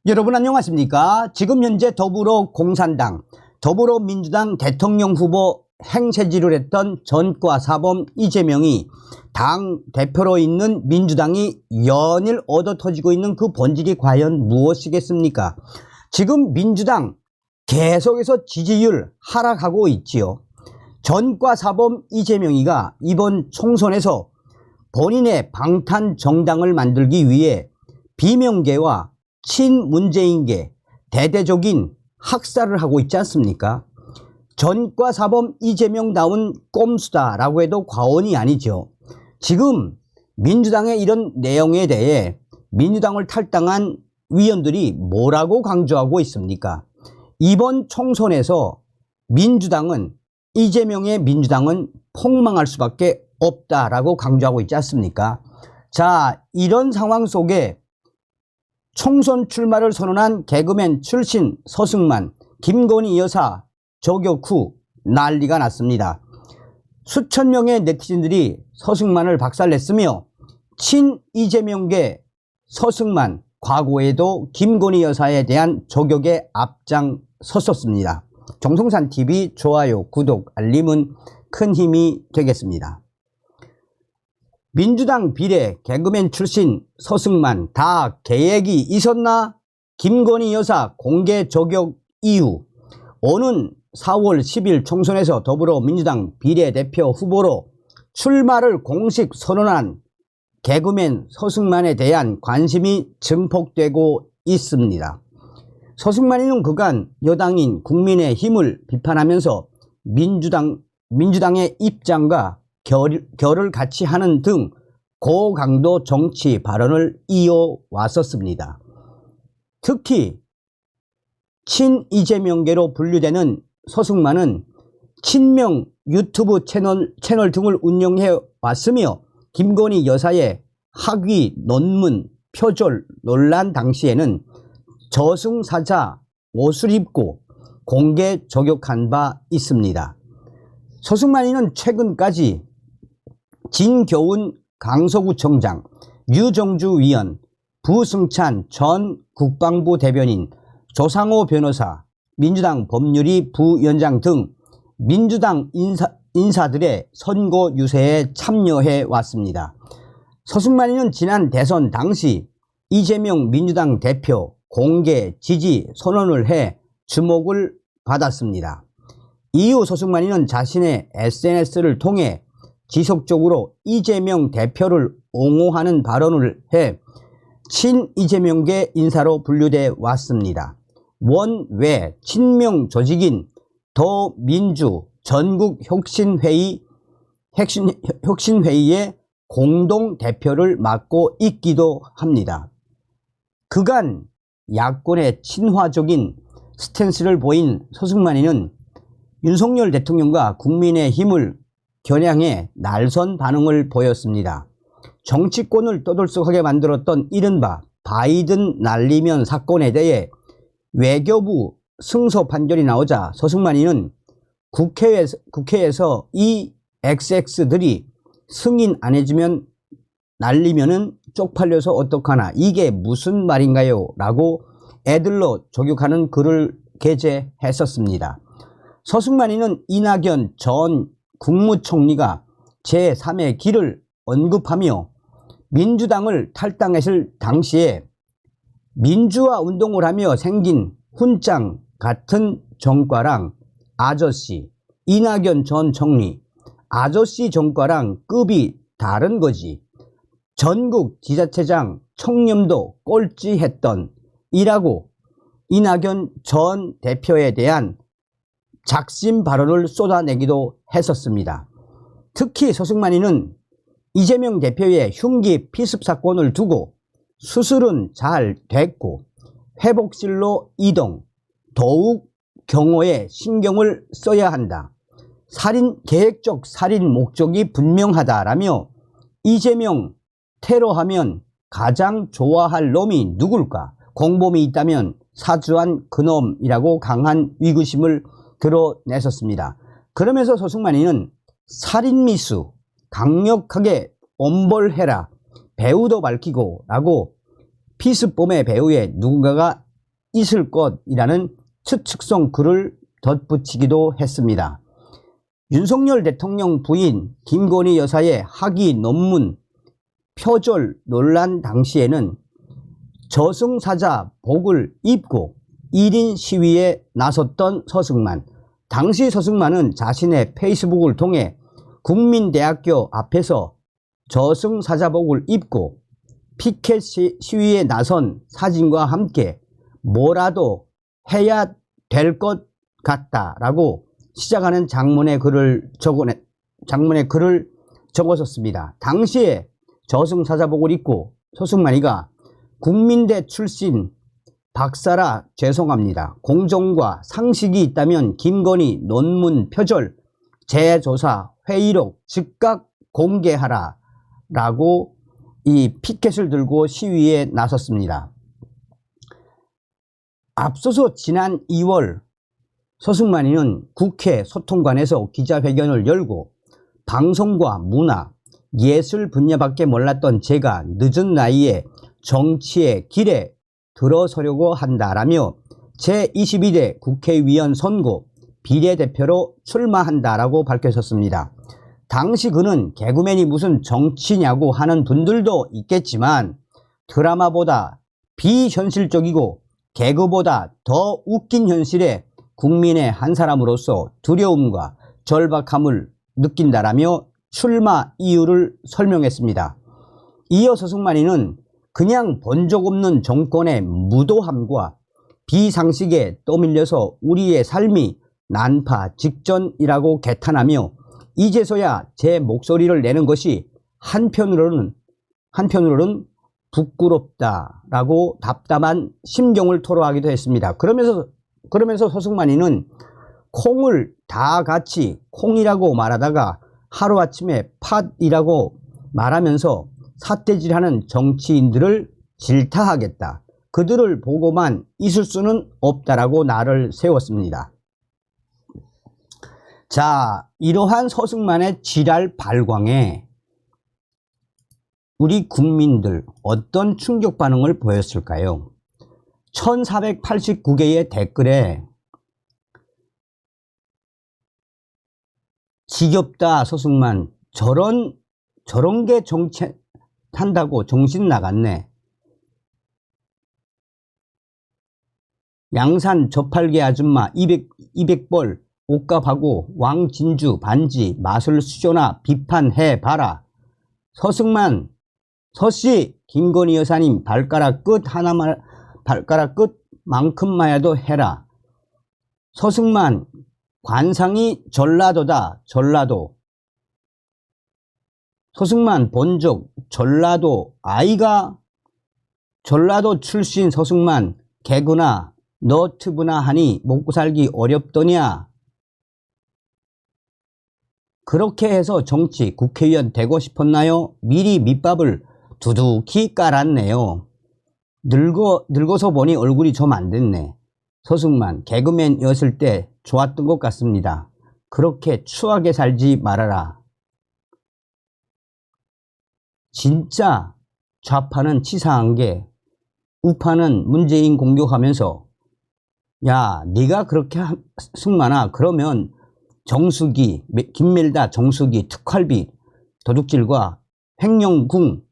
여러분 안녕하십니까? 지금 현재 더불어공산당, 더불어민주당 대통령 후보 행세지를 했던 전과사범 이재명이 당 대표로 있는 민주당이 연일 얻어터지고 있는 그 본질이 과연 무엇이겠습니까? 지금 민주당 계속해서 지지율 하락하고 있지요. 전과사범 이재명이가 이번 총선에서 본인의 방탄 정당을 만들기 위해 비명계와 친문재인계 대대적인 학살을 하고 있지 않습니까? 전과사범 이재명다운 꼼수다라고 해도 과언이 아니죠. 지금 민주당의 이런 내용에 대해 민주당을 탈당한 위원들이 뭐라고 강조하고 있습니까? 이번 총선에서 이재명의 민주당은 폭망할 수밖에 없다라고 강조하고 있지 않습니까? 자, 이런 상황 속에 총선 출마를 선언한 개그맨 출신 서승만, 김건희 여사 저격 후 난리가 났습니다. 수천 명의 네티즌들이 서승만을 박살냈으며 친 이재명계 서승만, 과거에도 김건희 여사에 대한 저격에 앞장섰었습니다. 정성산TV 좋아요, 구독, 알림은 큰 힘이 되겠습니다. 민주당 비례 개그맨 출신 서승만 다 계획이 있었나? 김건희 여사 공개 저격 이후 오는 4월 10일 총선에서 더불어민주당 비례대표 후보로 출마를 공식 선언한 개그맨 서승만에 대한 관심이 증폭되고 있습니다. 서승만이는 그간 여당인 국민의힘을 비판하면서 민주당의 입장과 결을 같이 하는 등 고강도 정치 발언을 이어왔었습니다. 특히 친 이재명계로 분류되는 서승만은 친명 유튜브 채널 등을 운영해 왔으며 김건희 여사의 학위 논문 표절 논란 당시에는 저승사자 옷을 입고 공개 저격한 바 있습니다. 서승만이는 최근까지 진교훈 강서구청장, 유정주 위원, 부승찬 전 국방부 대변인, 조상호 변호사, 민주당 법률위 부위원장 등 민주당 인사들의 선거 유세에 참여해 왔습니다. 서승만이는 지난 대선 당시 이재명 민주당 대표 공개 지지 선언을 해 주목을 받았습니다. 이후 서승만이는 자신의 SNS를 통해 지속적으로 이재명 대표를 옹호하는 발언을 해 친 이재명계 인사로 분류돼 왔습니다. 원외 친명 조직인 더민주 전국혁신회의의 공동대표를 맡고 있기도 합니다. 그간 야권의 친화적인 스탠스를 보인 서승만이는 윤석열 대통령과 국민의힘을 겨냥해 날선 반응을 보였습니다. 정치권을 떠들썩하게 만들었던 이른바 바이든 날리면 사건에 대해 외교부 승소 판결이 나오자 서승만이는 국회에서 이 XX들이 승인 안 해주면 날리면은 쪽팔려서 어떡하나, 이게 무슨 말인가요? 라고 애들로 저격하는 글을 게재했었습니다. 서승만이는 이낙연 전 국무총리가 제3의 길을 언급하며 민주당을 탈당했을 당시에 민주화 운동을 하며 생긴 훈장 같은 정과랑 아저씨, 이낙연 전 총리, 아저씨 정과랑 급이 다른 거지. 전국 지자체장 청렴도 꼴찌했던 이라고 이낙연 전 대표에 대한 작심 발언을 쏟아내기도 했었습니다. 특히 서승만이는 이재명 대표의 흉기 피습 사건을 두고 수술은 잘 됐고 회복실로 이동, 더욱 경호에 신경을 써야 한다. 계획적 살인 목적이 분명하다라며 이재명 테러하면 가장 좋아할 놈이 누굴까? 공범이 있다면 사주한 그놈이라고 강한 위구심을 드러냈었습니다. 그러면서 서승만이는 살인미수 강력하게 엄벌해라, 배우도 밝히고 라고 피습범의 배후에 누군가가 있을 것이라는 추측성 글을 덧붙이기도 했습니다. 윤석열 대통령 부인 김건희 여사의 학위 논문 표절 논란 당시에는 저승사자복을 입고 1인 시위에 나섰던 서승만. 당시 서승만은 자신의 페이스북을 통해 국민대학교 앞에서 저승사자복을 입고 피켓 시위에 나선 사진과 함께 뭐라도 해야 될 것 같다라고 시작하는 장문의 글을 적었었습니다. 당시에 저승사자복을 입고 서승만이가 국민대 출신 박사라 죄송합니다. 공정과 상식이 있다면 김건희 논문 표절 재조사 회의록 즉각 공개하라 라고 이 피켓을 들고 시위에 나섰습니다. 앞서서 지난 2월 서승만이는 국회 소통관에서 기자회견을 열고 방송과 문화, 예술 분야밖에 몰랐던 제가 늦은 나이에 정치의 길에 들어서려고 한다라며 제22대 국회의원 선거 비례대표로 출마한다라고 밝혔었습니다. 당시 그는 개그맨이 무슨 정치냐고 하는 분들도 있겠지만 드라마보다 비현실적이고 개그보다 더 웃긴 현실에 국민의 한 사람으로서 두려움과 절박함을 느낀다라며 출마 이유를 설명했습니다. 이어 서승만이는 그냥 본 적 없는 정권의 무도함과 비상식에 떠밀려서 우리의 삶이 난파 직전이라고 개탄하며 이제서야 제 목소리를 내는 것이 한편으로는 부끄럽다라고 답답한 심경을 토로하기도 했습니다. 그러면서 서승만이는 콩을 다 같이 콩이라고 말하다가 하루아침에 팥이라고 말하면서 삿대질하는 정치인들을 질타하겠다. 그들을 보고만 있을 수는 없다라고 날을 세웠습니다. 자, 이러한 서승만의 지랄 발광에 우리 국민들 어떤 충격 반응을 보였을까요? 1489개의 댓글에 지겹다 서승만, 저런 게 정치한다고 정신 나갔네. 양산 저팔계 아줌마 200벌 옷값하고 왕진주 반지 맛을 수조나 비판해봐라. 서승만, 서씨, 김건희 여사님 발가락 끝만큼만이라도 해라. 서승만, 관상이 전라도다. 전라도. 서승만 본적 전라도 아이가 전라도 출신 서승만 개그나 너튜브나 하니 먹고 살기 어렵더냐. 그렇게 해서 정치 국회의원 되고 싶었나요? 미리 밑밥을 두둑히 깔았네요. 늙어서 보니 얼굴이 좀 안 됐네. 서승만 개그맨이었을 때 좋았던 것 같습니다. 그렇게 추하게 살지 말아라. 진짜 좌파는 치사한 게 우파는 문재인 공격하면서 야 네가 그렇게 승만아 그러면 정수기 김멜다 정수기 특활비 도둑질과 횡령궁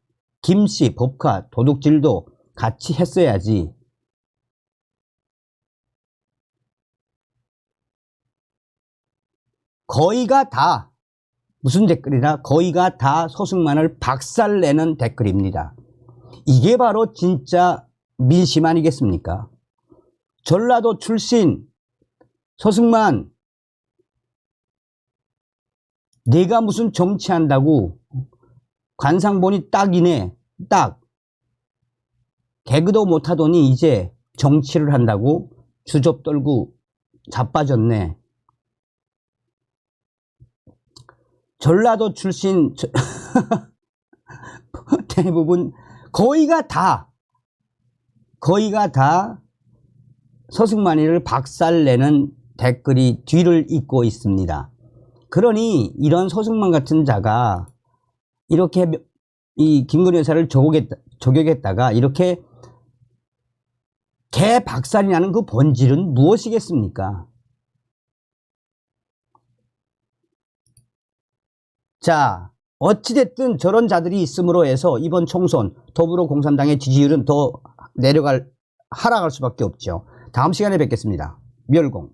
김씨 법카 도둑질도 같이 했어야지. 거의가 다 무슨 댓글이라 거의가 다 서승만을 박살내는 댓글입니다. 이게 바로 진짜 민심 아니겠습니까? 전라도 출신 서승만 내가 무슨 정치한다고 관상본이 딱이네. 딱 개그도 못하더니 이제 정치를 한다고 주접 떨고 자빠졌네. 전라도 출신 대부분 거의가 다 서승만이를 박살내는 댓글이 뒤를 잇고 있습니다. 그러니 이런 서승만 같은 자가 이렇게 이 김건희 여사를 저격했다가 이렇게 개박살이 나는 그 본질은 무엇이겠습니까? 자, 어찌됐든 저런 자들이 있음으로 해서 이번 총선 더불어공산당의 지지율은 더 하락할 수밖에 없죠. 다음 시간에 뵙겠습니다. 멸공.